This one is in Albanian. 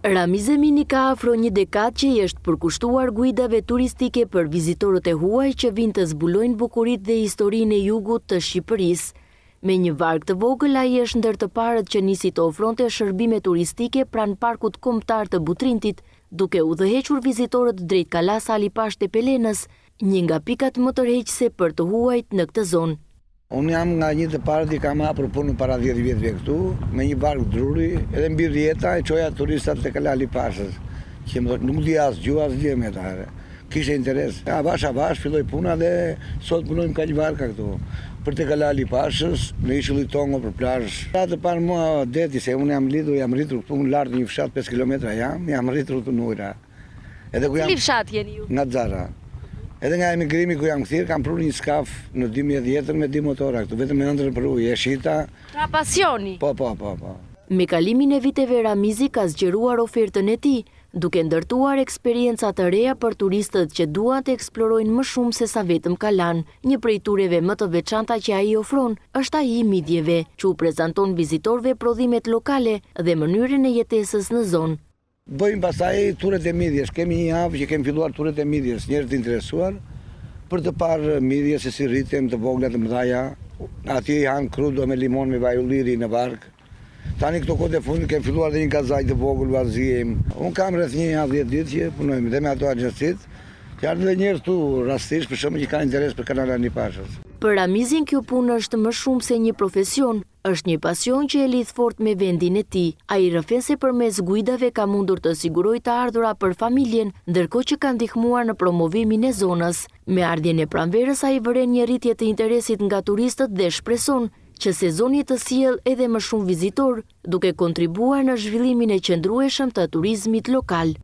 Ramiz Emini ka afro një dekadë që i është përkushtuar guidave turistike për vizitorët e huaj që vinë të zbulojnë bukuritë dhe historinë e jugut të Shqipërisë. Me një varg të vogël, ai është ndër të parët që nisi të ofronte shërbime turistike pranë parkut kombëtar të Butrintit, duke udhëhequr vizitorët drejt Kalas Ali Pashte Pelenës, një nga pikat më tërheqëse për të huajt në këtë zonë. Unë jam nga një të parët i kam hapur punë para 10 vjetëve këtu, me një bark druri, edhe mbi rjeta e çoja turistat të Kalas Ali Pashës, që nuk di as gjuhë as gjë me ta. Kishte interes. Avash filloi puna dhe sot punojmë ka një barka këtu. Për të Kalas Ali Pashës, në ishullit Tongo për plazh. Atë para mua deti se unë jam rritur këtu në lart një fshat 5 kilometra jam rritur këtu në ujra. Edhe ku jam. Cili fshat jeni ju? Nga Xara. Edhe nga emigrimi ku jam kthyer, kam prur një skaf në 2010 me 2 motora këtu, vetëm me ëndër për ujë, e shita. Pra pasioni. Po. Me kalimin e viteve Ramizi ka zgjeruar ofertën e tij, duke ndërtuar eksperienca të reja për turistët që duan të eksplorojnë më shumë se sa vetëm Kalan. Një prej tureve më të veçanta që ai ofron është ai i midjeve, që u prezanton vizitorëve prodhimet lokale dhe mënyrën e jetesës në zonë. Bëjmë pastaj turet e midjes. Kemi një javë që kemi filluar turet e midjes, njerëz të interesuar për të parë midje se si rriten të vogla të mëdha. Atje janë krudo me limon me vaj ulliri në bark. Tani këto kohë të fundit kemi filluar dhe një gazaj të vogël vazhdim. Unë kam rreth një javë 10 ditë që punojmë dhe me ato agjencitë. Janë dhe njerëz tu rastisht për shkak që kanë interes për Kalas Ali Pashës. Për Ramizin kjo punë është më shumë se një profesion, është një pasion që e lidh fort me vendin e tij. Ai rrëfen se përmes guidave ka mundur të sigurojë të ardhura për familjen, ndërkohë që ka ndihmuar në promovimin e zonës. Me ardhjen e pranverës ai vëren një rritje të interesit nga turistët dhe shpreson që sezoni të sjellë edhe më shumë vizitor, duke kontribuar në zhvillimin e qëndrueshëm të turizmit lokal.